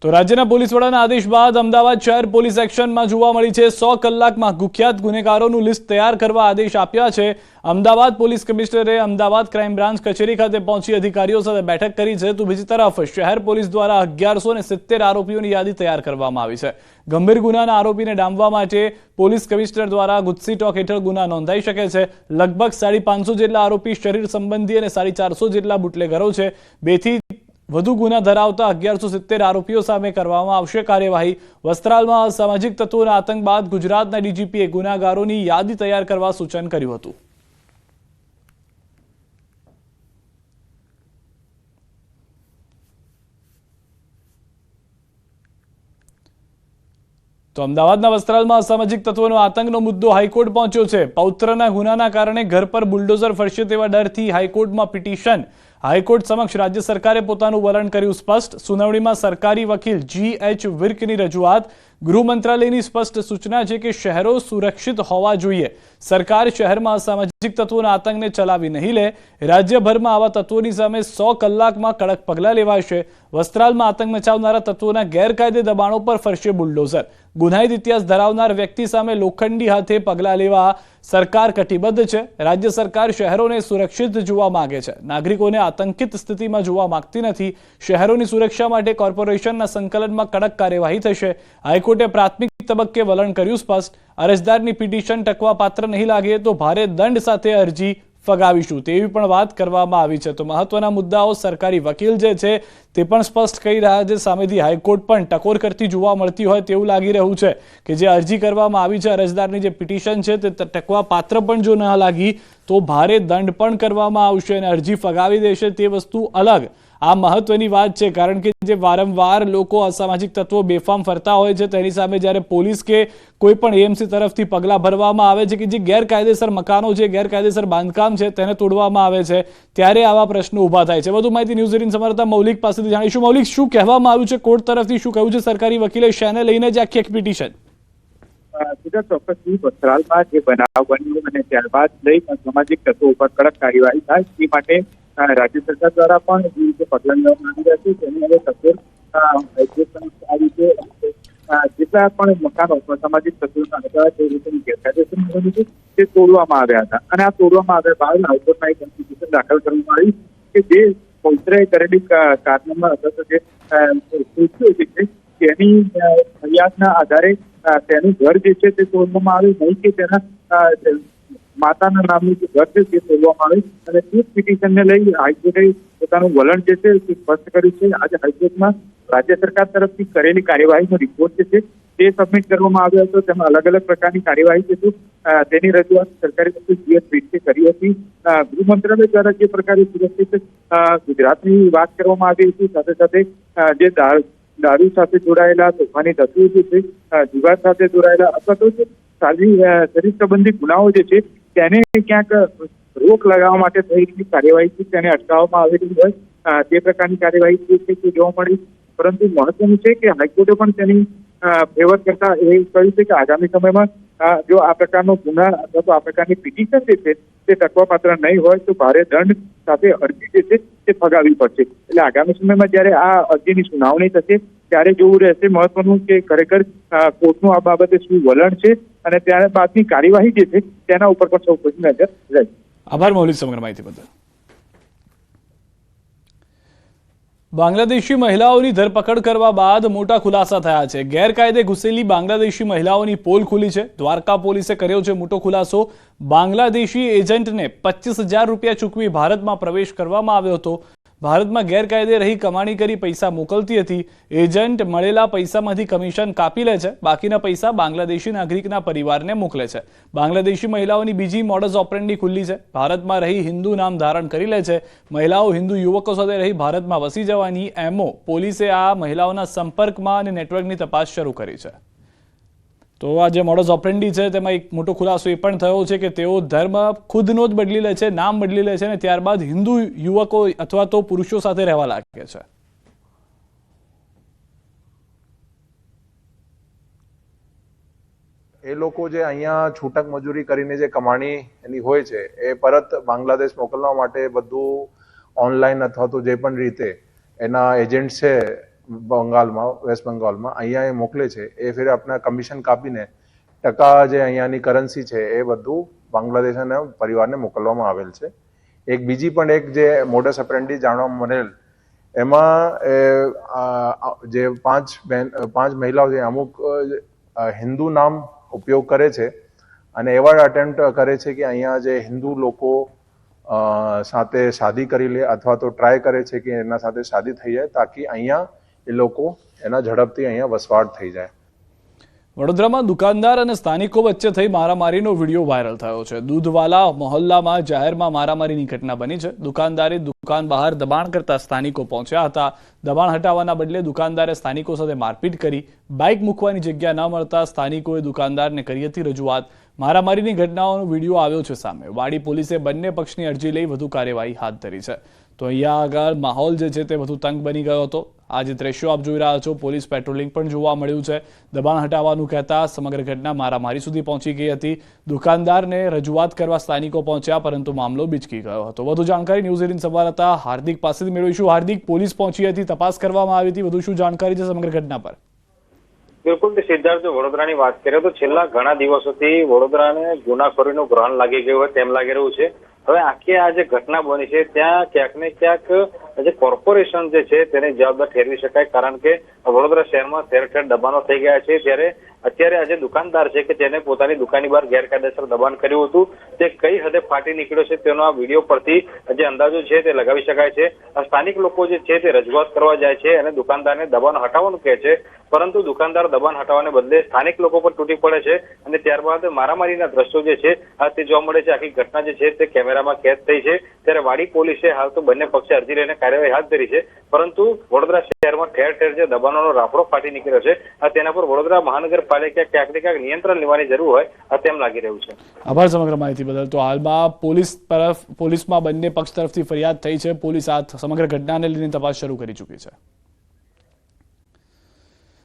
તો રાજ્યના પોલીસ વડાના આદેશ બાદ અમદાવાદ શહેર પોલીસ એક્શનમાં જોવા મળી છે। 100 કલાકમાં કુખ્યાત ગુનેગારોનું લિસ્ટ તૈયાર કરવા આદેશ આપ્યા છે। અમદાવાદ પોલીસ કમિશનરે અમદાવાદ ક્રાઇમ બ્રાન્ચ કચેરી ખાતે પહોંચી અધિકારીઓ સાથે બેઠક કરી છે। તો બીજી તરફ શહેર પોલીસ દ્વારા 1170 આરોપીઓની યાદી તૈયાર કરવામાં આવી છે। ગંભીર ગુનાના આરોપીને ડામવા માટે પોલીસ કમિશનર દ્વારા ગુજસી ટોક હેઠળ ગુના નોંધાઈ શકે છે। લગભગ 550 જેટલા આરોપી શરીર સંબંધી અને 450 જેટલા બુટલેગરો છે। 2 થી વધુ ગુના ધરાવતા 1170 આરોપીઓ સામે કરવામાં આવશે કાર્યવાહી। વસ્ત્રાલમાં અસામાજિક તત્વોના આતંક બાદ ગુજરાતના ડીજીપીએ ગુનાગારોની યાદી તૈયાર કરવા સૂચન કર્યું હતું। તો અમદાવાદના વસ્ત્રાલમાં અસામાજિક તત્વોનો આતંકનો મુદ્દો હાઈકોર્ટ પહોંચ્યો છે। પૌત્રના ગુનાના કારણે ઘર પર બુલડોઝર ફરશે તેવા ડરથી હાઈકોર્ટમાં પિટિશન। હાઈકોર્ટ સમક્ષ રાજ્ય સરકારે પોતાનું વલણ કર્યું સ્પષ્ટ। સુનાવણીમાં સરકારી વકીલ GH વિર્કની રજૂઆત। ગૃહ મંત્રાલયની સ્પષ્ટ સૂચના છે કે શહેરો સુરક્ષિત હોવા જોઈએ। સરકાર શહેરમાં અસામાજિક તત્વોના આતંકને ચલાવી નહીં લે। રાજ્યભરમાં આવા તત્વોની સામે 100 કલાકમાં કડક પગલાં લેવાશે। વસ્ત્રાલમાં આતંક મચાવનારા તત્વોના ગેરકાયદે દબાણો પર ફરશે બુલડોઝર। ગુનાહિત ઇતિહાસ ધરાવનાર વ્યક્તિ સામે લોખંડી હાથે પગલાં લેવા સરકાર કટિબદ્ધ છે। રાજ્ય સરકાર શહેરોને સુરક્ષિત જોવા માંગે છે, નાગરિકોને આતંકિત સ્થિતિમાં જોવા માંગતી નથી। શહેરોની સુરક્ષા માટે કોર્પોરેશનના સંકલનમાં કડક કાર્યવાહી થશે। હાઈકોર્ટે પ્રાથમિક તબક્કે વલણ કર્યું સ્પષ્ટ। અરજદારની પિટિશન ટકવા પાત્ર નહીં લાગે તો ભારે દંડ સાથે અરજી ફગાવીશું તેવી પણ વાત કરવામાં આવી છે। તો મહત્વના મુદ્દાઓ સરકારી વકીલ જે છે તે પણ સ્પષ્ટ કહી રહ્યા છે। સામેથી હાઈકોર્ટ પણ ટકોર કરતી જોવા મળતી હોય તેવું લાગી રહ્યું છે કે જે અરજી કરવામાં આવી છે, અરજદારની જે પિટિશન છે તે ટકવા પાત્ર પણ જો ન લાગી તો ભારે દંડ પણ કરવામાં આવશે અને અરજી ફગાવી દેશે તે વસ્તુ અલગ। આ મહત્વની વાત છે કારણ કે જે વારંવાર લોકો અસામાજિક તત્વો બેફામ ફરતા હોય છે તેની સામે જ્યારે પોલીસ કે કોઈ પણ એએમસી તરફથી પગલાં ભરવામાં આવે છે કે જે ગેરકાયદેસર મકાનો છે, ગેરકાયદેસર બાંધકામ છે તેને તોડવામાં આવે છે ત્યારે આવા પ્રશ્નો ઊભા થાય છે। વધુ માહિતી ન્યૂઝ 18 સંવાદદાતા મૌલિક પાસેથી જાણીશું। મૌલિક, શું કહેવામાં આવ્યું છે કોર્ટ તરફથી, શું કહ્યું છે સરકારી વકીલે, શેને લઈને જ આખી એક પિટિશન? ચોક્કસથી વસ્ત્રાલમાં જે બનાવ બન્યો અને ત્યારબાદ લઈ સામાજિક તત્વો ઉપર કડક કાર્યવાહી થાય તે માટે રાજ્ય સરકાર દ્વારા પણ જે રીતે પગલાં લેવામાં આવી રહ્યા છે તેની હવે તસવીર આવી છે। જેટલા પણ મકાનો સામાજિક તત્વોના હતા તે રીતેની ગેરકાયદેસર બન્યું છે તે તોડવામાં આવ્યા હતા અને આ તોડવામાં આવ્યા બાદ હાઈકોર્ટમાં એક પિટિશન દાખલ કરવામાં આવી કે જે પૌત્રએ કરેલી કારનામા અથવા જે કૃત્યો છે તેની ફરિયાદના આધારે તેનું ઘર જે છે તે તોડવામાં આવ્યું, નહીં કે તેના માતાના નામનું જે ઘર છે તે તોડવામાં આવ્યું અને તે પિટિશનને લઈ હાઈકોર્ટે પોતાનું વલણ જે છે તે સ્પષ્ટ કર્યું છે। આજે હાઈકોર્ટમાં રાજ્ય સરકાર તરફથી કરેલી કાર્યવાહીનો રિપોર્ટ જે છે તે સબમિટ કરવામાં આવ્યો હતો। તેમાં અલગ અલગ પ્રકારની કાર્યવાહી છે તેની રજૂઆત સરકારી વકીલ GH વિર્કે કરી હતી। ગૃહ મંત્રાલય દ્વારા જે પ્રકારે સુરક્ષિત ગુજરાતની વાત કરવામાં આવી હતી, સાથે સાથે જે દારૂ સાથે જોડાયેલા તોફાની તત્વો જે છે, જુગાર સાથે જોડાયેલા અથવા તો શરીર સંબંધી ગુનાઓ જે છે તેને ક્યાંક રોક લગાવવા માટે થયેલી કાર્યવાહી છે તેને અટકાવવામાં આવેલી હોય તે પ્રકારની કાર્યવાહી જે છે તે જોવા મળી। પરંતુ મહત્વનું છે કે હાઈકોર્ટે પણ તેની ફેવર કરતા એ કહ્યું છે કે આગામી સમયમાં જો આ પ્રકારનો ગુના અથવા તો આ પ્રકારની પિટિશન જે છે તે ટકવાપાત્ર નહીં હોય તો ભારે દંડ સાથે અરજી જે છે તે ફગાવવી પડશે। એટલે આગામી સમયમાં જ્યારે આ અરજીની સુનાવણી થશે ત્યારે જોવું રહેશે મહત્વનું કે ખરેખર કોર્ટનું આ બાબતે શું વલણ છે અને ત્યારબાદની કાર્યવાહી જે છે તેના ઉપર પણ સૌ પ્રથમ નજર રહેશે। આભાર મૌલિક સમગ્ર માહિતી બદલ। બાંગ્લાદેશી મહિલાઓની ધરપકડ કરવા બાદ મોટા ખુલાસા થયા છે। ગેરકાયદે ઘૂસેલી બાંગ્લાદેશી મહિલાઓની પોલ ખુલી છે। દ્વારકા પોલીસે કર્યો છે મોટો ખુલાસો। બાંગ્લાદેશી એજન્ટને 25,000 રૂપિયા ચૂકવી ભારતમાં પ્રવેશ કરવામાં આવ્યો હતો। ભારતમાં ગેરકાયદે રહી કમાણી કરી પૈસા મોકલતી હતી। એજન્ટ મળેલા પૈસામાંથી કમિશન કાપી લે છે, બાકીના પૈસા બાંગ્લાદેશી નાગરિકના પરિવારને મોકલે છે। બાંગ્લાદેશી મહિલાઓની બીજી મોડસ ઓપરેન્ડી ખુલ્લી છે। ભારતમાં રહી હિન્દુ નામ ધારણ કરી લે છે। મહિલાઓ હિન્દુ યુવકો સાથે રહી ભારતમાં વસી જવાની એમઓ। પોલીસે આ મહિલાઓના સંપર્કમાં અને નેટવર્કની તપાસ શરૂ કરી છે। તો આ જે મોડસ ઓપરેન્ડી છે તેમાં એક મોટો ખુલાસો એ પણ થયો છે કે તેઓ ધર્મ ખુદનો જ બદલી લે છે, નામ બદલી લે છે અને ત્યારબાદ હિન્દુ યુવકો અથવા તો પુરુષો સાથે રહેવા લાગે છે। એ લોકો જે અહીંયા છૂટક મજૂરી કરીને જે કમાણી એની હોય છે એ પરત બાંગ્લાદેશ મોકલવા માટે બધું ઓનલાઈન અથવા તો જે પણ રીતે એના એજન્ટ છે બંગાળમાં, વેસ્ટ બંગાળમાં અહીંયા એ મોકલે છે, એ ફેર આપણા કમિશન કાપીને ટકા જે અહીંયાની કરન્સી છે એ બધું બાંગ્લાદેશના પરિવારને મોકલવામાં આવેલ છે. એક બીજી પણ એક જે મોડસ ઓપરેન્ડી જાણવા મળેલ, એમાં જે પાંચ મહિલાઓ છે અમુક હિન્દુ નામ ઉપયોગ કરે છે અને એવા અટેમ્પ્ટ કરે છે કે અહીંયા જે હિન્દુ લોકો સાથે શાદી કરી લે અથવા તો ટ્રાય કરે છે કે એના સાથે શાદી થઈ જાય તાકી અહીંયા એ લોકો એના ઝડપથી અહીંયા વસવાટ થઈ જાય. વડોદરામાં દુકાનદાર અને સ્થાનિકો વચ્ચે થઈ મારામારીનો વિડીયો વાયરલ થયો છે. દૂધવાલા મોહલ્લામાં જાહેરમાં મારામારીની ઘટના બની છે. દુકાનદારે દુકાન બહાર દબાણ કરતા સ્થાનિકો પહોંચ્યા હતા. દબાણ હટાવવાના બદલે દુકાનદારે સ્થાનિકો સાથે મારપીટ કરી. બાઇક મૂકવાની જગ્યા ન મળતા સ્થાનિકોએ દુકાનદારને કરી હતી રજૂઆત. મારામારીની ઘટનાઓનો વિડીયો આવ્યો છે સામે. વાડી પોલીસે બંને પક્ષની અરજી લઈ વધુ કાર્યવાહી હાથ ધરી છે. તો અહીંયા આગળ માહોલ જે છે તે વધુ તંગ બની ગયો હતો. આ જે દ્રશ્યો આપ જોઈ રહ્યા છો, પોલીસ પેટ્રોલિંગ પણ જોવા મળ્યું છે. દબાણ હટાવવાનું કહેતા સમગ્ર ઘટના મારામારી સુધી પહોંચી ગઈ હતી. દુકાનદારને રજૂઆત કરવા સ્થાનિકો પહોંચ્યા પરંતુ મામલો બિચકી ગયો હતો. વધુ જાણકારી ન્યૂઝ 18 સંવાદદાતા હાર્દિક પાસેથી મેળવીશું. હાર્દિક, પોલીસ પહોંચી હતી, તપાસ કરવામાં આવી હતી, વધુ શું જાણકારી છે સમગ્ર ઘટના પર? બિલકુલ, સિદ્ધાર્થ, જો વડોદરાની વાત કરીએ તો છેલ્લા ઘણા દિવસોથી વડોદરાને ગુનાખોરીનું ગ્રહણ લાગી ગયું હોય તેમ લાગી રહ્યું છે. હવે આખી આ જે ઘટના બની છે ત્યાં ક્યાંક ને ક્યાંક જે કોર્પોરેશન જે છે તેને જવાબદાર ઠેરવી શકાય, કારણ કે વડોદરા શહેરમાં ઠેર ઠેર દબાણો થઈ ગયા છે. ત્યારે અત્યારે આ જે દુકાનદાર છે કે જેને પોતાની દુકાનની બહાર ગેરકાયદેસર દબાણ કર્યું હતું તે કઈ હદે ફાટી નીકળ્યો છે તેનો આ વિડીયો પરથી જે અંદાજો છે તે લગાવી શકાય છે. સ્થાનિક લોકો જે છે તે રજૂઆત કરવા જાય છે અને દુકાનદારને દબાણ હટાવવાનું કહે છે, પરંતુ દુકાનદાર દબાણ હટાવવાને બદલે સ્થાનિક લોકો પર તૂટી પડે છે અને ત્યારબાદ મારામારીના દ્રશ્યો જે છે તે જોવા મળે છે. આખી ઘટના જે છે તે કેમેરામાં કેદ થઈ છે. ત્યારે વાડી પોલીસે હાલ તો બંને પક્ષે અરજી લઈને કાર્યવાહી હાથ ધરી છે, પરંતુ વડોદરા શહેરમાં ઠેર ઠેર જે દબાણોનો રાફડો ફાટી નીકળ્યો છે તેના પર વડોદરા મહાનગરપાલિકા ક્યાંક ને ક્યાંક નિયંત્રણ લેવાની જરૂર હોય તેમ લાગી રહ્યું છે. આભાર સમગ્ર માહિતી બદલ. તો હાલમાં પોલીસમાં બંને પક્ષ તરફથી ફરિયાદ થઈ છે. પોલીસ આ સમગ્ર ઘટનાને લઈને તપાસ શરૂ કરી ચૂકી છે.